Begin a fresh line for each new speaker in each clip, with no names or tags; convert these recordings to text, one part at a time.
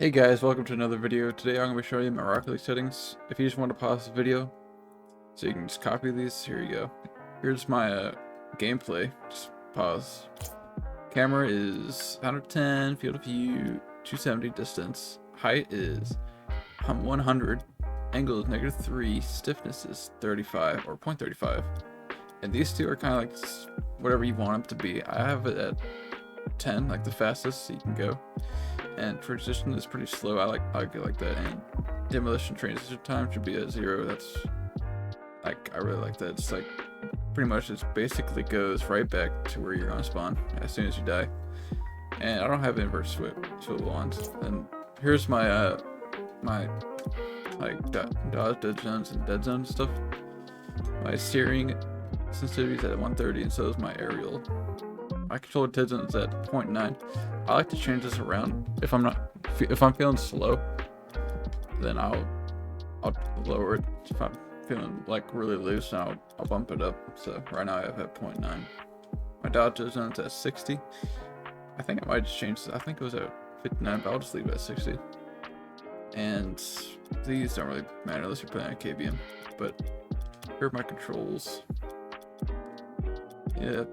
Hey guys, welcome to another video. Today I'm going to be showing you my Rocket League settings. If you just want to pause the video, so you can just copy these, here you go. Here's my gameplay. Just pause. Camera is 110, field of view, 270 distance. Height is 100, angle is -3, stiffness is 35 or 0.35. And these two are kind of like whatever you want them to be. I have it at 10, like the fastest you can go. And transition is pretty slow. I like it like that. And demolition transition time should be at 0. That's like, I really like that. It's like pretty much it basically goes right back to where you're gonna spawn as soon as you die. And I don't have invert swivel on. And here's my my like dodge, dead zones, and dead zone stuff. My steering sensitivity is at 130, and so is my aerial. My controller dead zone is at 0.9. I like to change this around. If I'm feeling slow, then I'll lower it. If I'm feeling like really loose, I'll bump it up. So right now I have at 0.9. My dodge dead zone is at 60. I think I might just change this. I think it was at 59, but I'll just leave it at 60. And these don't really matter unless you're playing a KBM. But here are my controls. Yeah.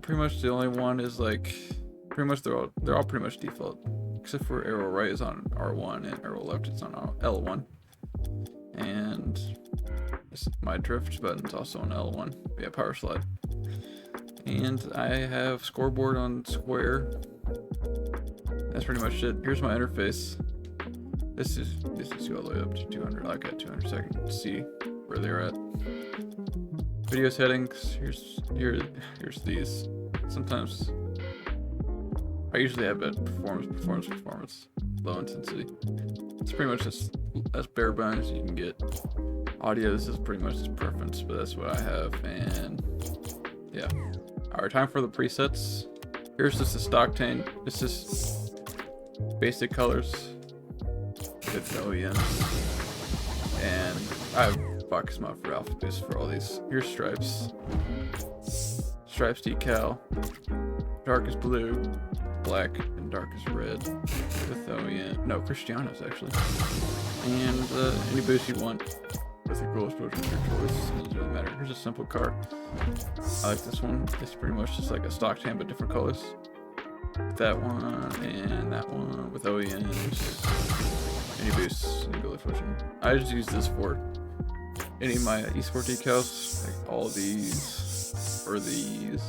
Pretty much the only one is like, pretty much they're all pretty much default, except for arrow right is on R1 and arrow left is on L1, and my drift button is also on L1. Yeah, power slide. And I have scoreboard on square. That's pretty much it. Here's my interface. This is all the way up to 200. I got 200 seconds to see where they're at. Video settings, here's these. Sometimes I usually have it performance, low intensity. It's pretty much just as bare bones as you can get. Audio, this is pretty much his preference, but that's what I have. And yeah. Alright, time for the presets. Here's just the stock tank. This is basic colors with OEMs. And I have box mod for alpha boost for all these. Here's stripes. Stripes decal. Darkest blue, black, and darkest red. With OEM. No, Cristiano's actually. And any boost you want with your goal exposure, your choice. It doesn't really matter. Here's a simple car. I like this one. It's pretty much just like a stock tank but different colors. That one and that one with OEMs. Any boosts, any goal exposure. I just use this for any of my eSport decals, like all of these, or these,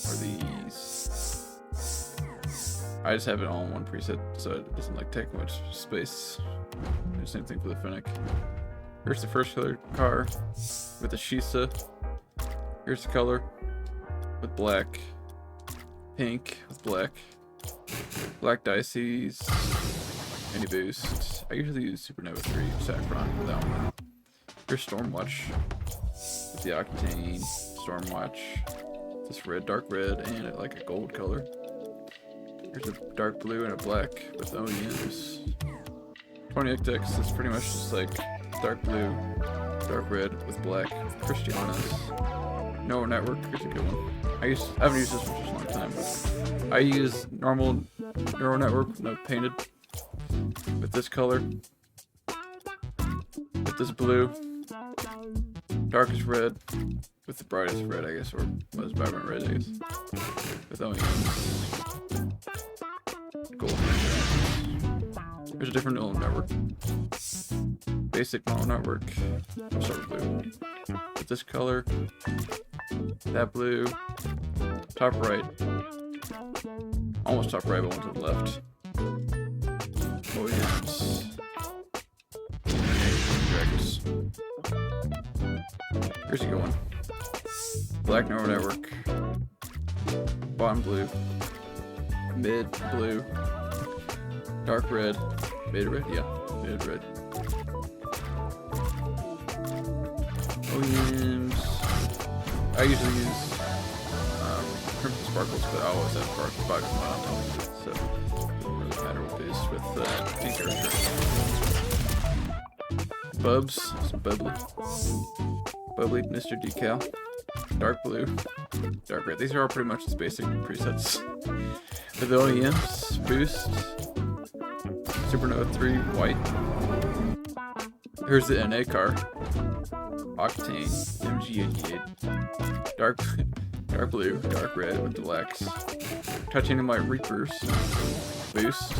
or these. I just have it all in one preset, so it doesn't like take much space. The same thing for the Fennec. Here's the first color car with the Shisa. Here's the color with black, pink with black dices, any boost. I usually use Supernova 3 Saffron for that one. Here's Stormwatch with the Octane, Stormwatch, this red, dark red, and like a gold color. Here's a dark blue and a black with OEMs. 20XX is pretty much just like dark blue, dark red with black, Cristiano's. Neural Network is a good one. I haven't used this for just a long time, but I use normal Neural Network with no painted, with this color, with this blue, darkest red, with the brightest red, I guess, or most vibrant red, I guess, with OEMs, gold. There's a different neural network. Basic neural network. I'll start with blue. With this color, that blue, top right, almost top right, but one to the left. OEMs. Here's a good one. Black neural network. Bottom blue. Mid blue. Dark red. Mid red? Yeah. Mid red. OEMs. I usually use Crimson Sparkles, but I always have Sparkles on top of it, so it doesn't really matter what it is with pink character. Bubs. Some bubbly. Bubbly Mr. Decal. Dark blue. Dark red. These are all pretty much just basic presets. For the OEMs, Boost, Supernova 3, White. Here's the NA car. Octane, MG88. Dark blue, dark red with deluxe. Titanium White Reapers, Boost.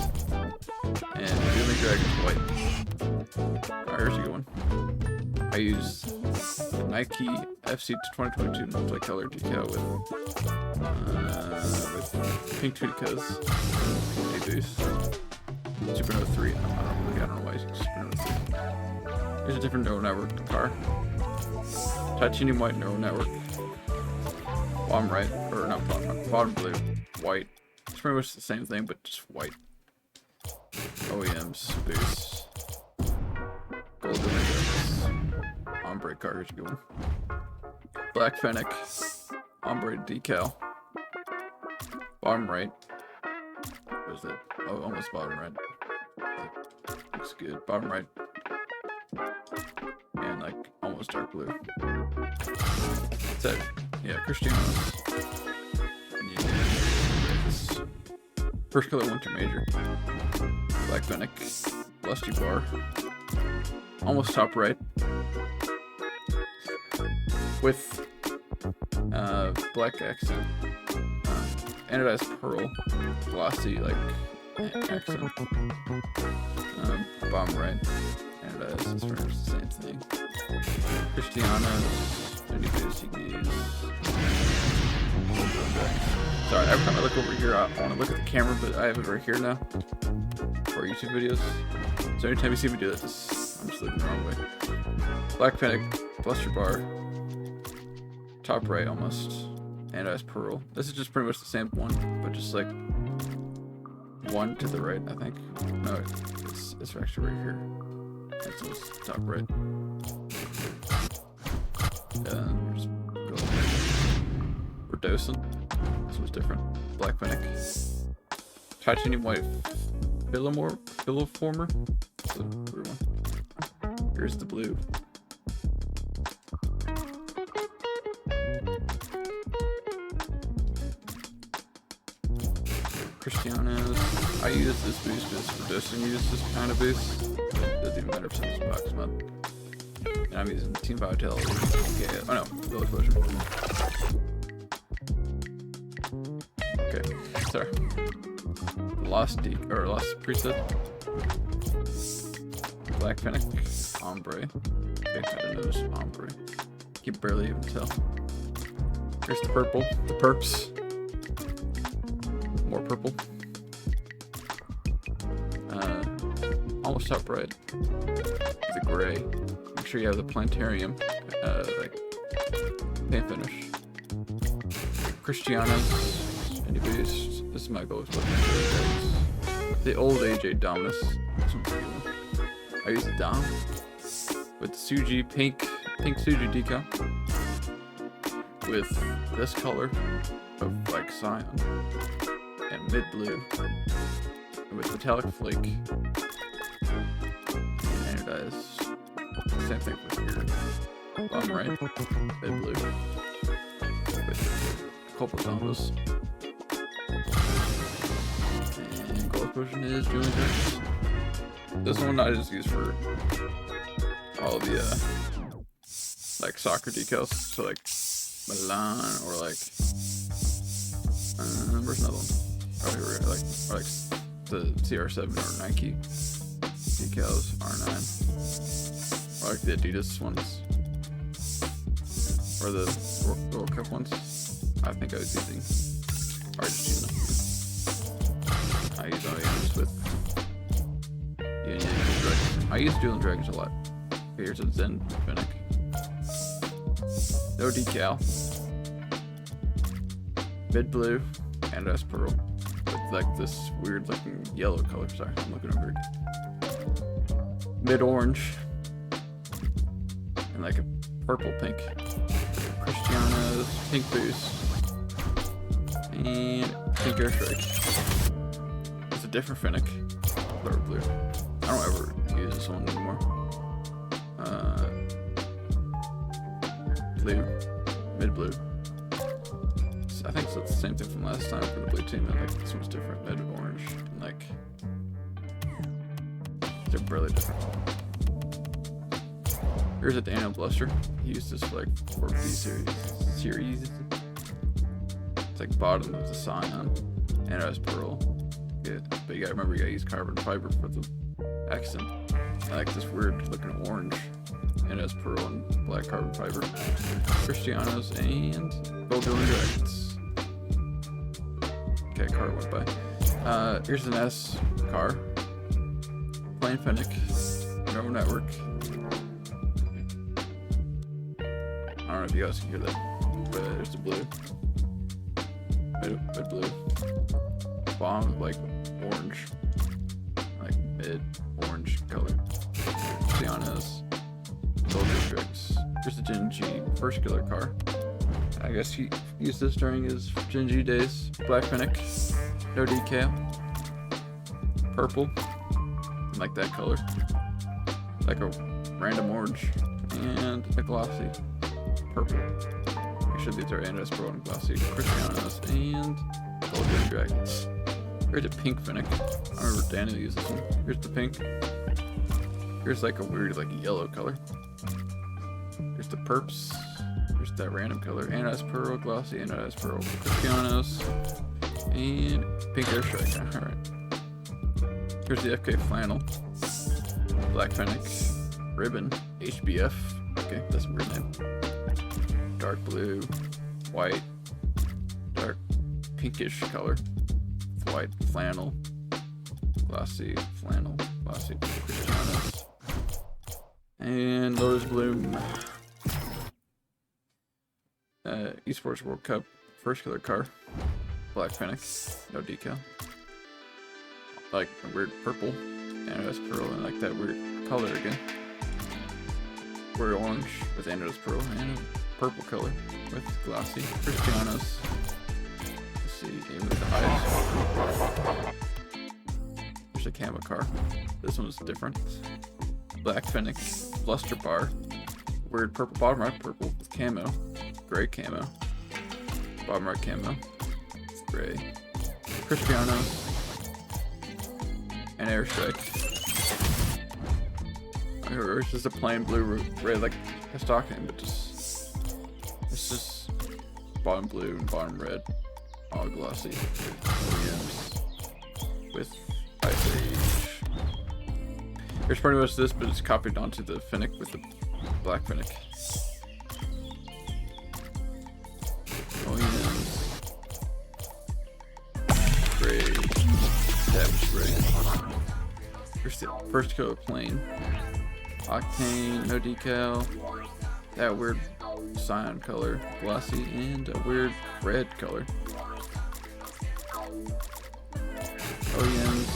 And Deadly Dragon's White. Alright, here's a good one. I use the Nike FC 2022 multicolor decal with pink tunicas, a boost. Supernova 3. I don't know why it's Supernova 3. Here's a different neural network car. Titanium White neural network. Bottom right, or not bottom right, bottom blue, white. It's pretty much the same thing, but just white. OEMs, boost. Gold ombre car, here's a good one. Black Fennec, ombre decal. Bottom right. What is it? Oh, almost bottom right. Looks good. Bottom right. And like almost dark blue. So, yeah, Cristiano's. First color Winter Major. Black Fennec. Lusty Bar. Almost top right. With black accent. Anodized pearl. Glossy, like, accent. Bottom right. Anodized is pretty much the same thing. Cristiano's. Any boost you can use. Sorry, every time I look over here, I want to look at the camera, but I have it right here now for YouTube videos. So anytime you see me do that, I'm just looking the wrong way. Black Fennec, Bluster Bar, top right almost, Anodized Pearl. This is just pretty much the same one, but just like one to the right, I think. No, it's actually right here. This was top right. And just go. We're dosing. This was different. Black Fennec. Titanium White Filiformer. That's a weird one. Here's the blue. Cristiano's. I use this boost because for dosing, use this kind of boost. It doesn't even matter if it's box mod. And I'm using Team Vitality. Okay, oh no, Village Potion. Okay, sorry. Lost preset. Black Fennec. Ombre. Okay, I didn't know there's ombre. You can barely even tell. Here's the purple. The perps. More purple. Almost top right. The gray. Make sure you have the planetarium, like paint finish. Cristiano's, any boost. This is my goal. The old AJ Dominus. This one's a good one. I use the Dom with Suji pink Suji decal with this color of like cyan and mid blue with metallic flake. Anodized. Same thing with here. Bottom right, mid blue with copper combos. And gold potion is doing good. This one I just use for all the like soccer decals, so like Milan or like where's another one? Oh, here, or like the CR7 or Nike decals, R9, or like the Adidas ones, or the World Cup ones. I think I was using, or just using them. I use OEMs with I use Dueling Dragons a lot. Here's a Zen Fennec. No decal. Mid blue, Anodized Pearl. With like this weird looking yellow color. Sorry, I'm looking over it. Mid orange. And like a purple pink. Cristiano's pink boost. And pink airstrike. It's a different Fennec. Color blue. I don't ever use this one anymore. Blue, mid blue. I I think it's the same thing from last time for the blue team, and like this one's different, mid orange, and like they're really different. Here's a Daniel Bluster. He used this for like 4P series. It's like bottom of the Scion, and it has Pearl. Yeah, but you gotta remember, you gotta use carbon fiber for the accent. I like this weird looking orange, and it has Pearl and black carbon fiber. Cristianos and Goldillion Dragons. Okay, car went by. Here's an S car. Plain Fennec. Neural Network. I don't know if you guys can hear that, but there's the blue. Mid blue. Bomb like orange. Like mid orange color. Cristianos. Gold Districts. Here's the Gen G first killer car. I guess he used this during his Gen G days. Black Fennec. No decal. Purple. Like that color. Like a random orange. And a glossy purple. Actually, these are Andes Pro and Glossy. Cristianos and Golden Dragons. Here's a pink Fennec. I remember Daniel used this one. Here's the pink. Here's like a weird like yellow color. Here's the perps. Here's that random color. Andes Pearl, Glossy, Andes Pearl, Cristianos, and pink Airstrike. Alright. Here's the FK Flannel. Black Fennec. Ribbon. HBF. Okay, that's a weird name. Dark blue, white, dark pinkish color, white flannel, glossy flannel, glossy Cristianos, and Lotus Bloom. Esports World Cup first killer car, Black Fennec, no decal, like a weird purple, Anodized Pearl, and like that weird color again. Weird orange with Anodized Pearl and purple color with glossy Cristianos. Let's see, aim with the eyes. There's a camo car. This one's different. Black Fennec, Bluster bar, weird purple bottom right purple with camo, gray camo, bottom right camo, gray, Cristianos, and Airstrike. It's just a plain blue red like a stock name, but just it's just bottom blue and bottom red, all glossy, with Ice Age. Here's pretty much this, but it's copied onto the Fennec with the Black Fennec. OEMs, gray, Savage gray. Here's the first color plain. Octane, no decal, that weird cyan color, glossy, and a weird red color. OEMs,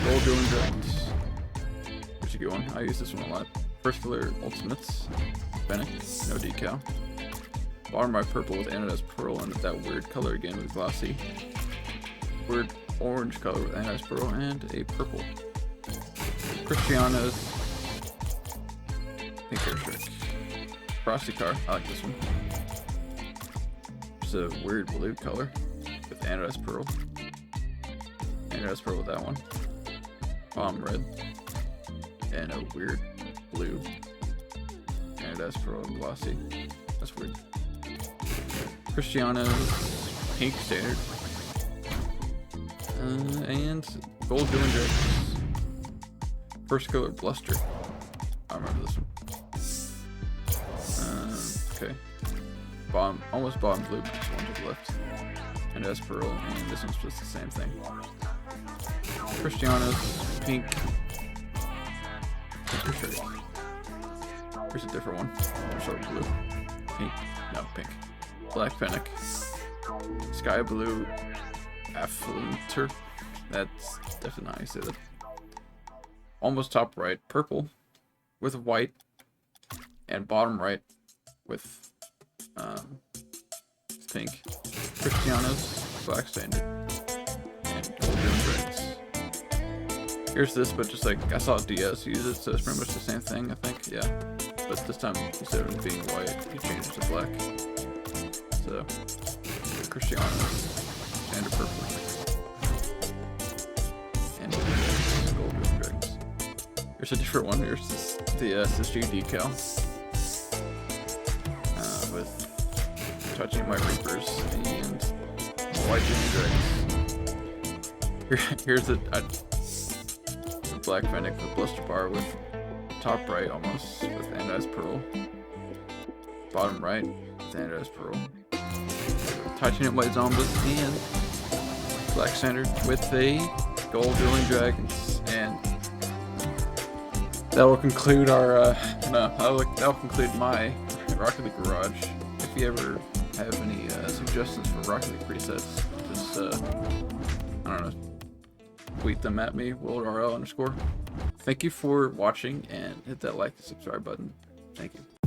Gold Dragons. Here's a good one. I use this one a lot. First color Ultimates, Fennec, no decal. Bottom right purple with Anodized Pearl and that weird color again with glossy. Weird orange color with Anodized Pearl and a purple. Cristianos, pink Airstrike, Frosty car, I like this one. It's a weird blue color with Anodized Pearl. Anodized Pearl with that one. Bomb red. And a weird blue. Anodized Pearl and glossy. That's weird. Cristianos, pink standard. And Gold Dragons. First color Bluster. I remember this one. Okay. Almost bottom blue, but just one to the left. And that's Pearl, and this one's just the same thing. Cristianos, pink. Here's a different one. Sort of blue. Pink. No, pink. Black Fennec. Sky blue. Affluenter. That's definitely not how you say that. Almost top right, purple with white, and bottom right with pink. Cristianos, black standard, and Golden Dragons. Here's this, but just like I saw Diaz use it, so it's pretty much the same thing, I think. Yeah, but this time instead of it being white, he changed it to black. So Cristiano, Xander Purple, and Gold River Dragons. Here's a different one. Here's the SSG decal with touching my Reapers and white Jimmy Dragons. Here's the Black Fennec with Bluster Bar with top right almost with Anodized Pearl. Bottom right with Anodized Pearl. Titanium White Zombas and Black Standard with a Gold Dueling Dragons. And that will conclude our, that will conclude my Rocket League Garage. If you ever have any suggestions for Rocket League presets, just, I don't know, tweet them at me, WillRL_. Thank you for watching, and hit that like and subscribe button. Thank you.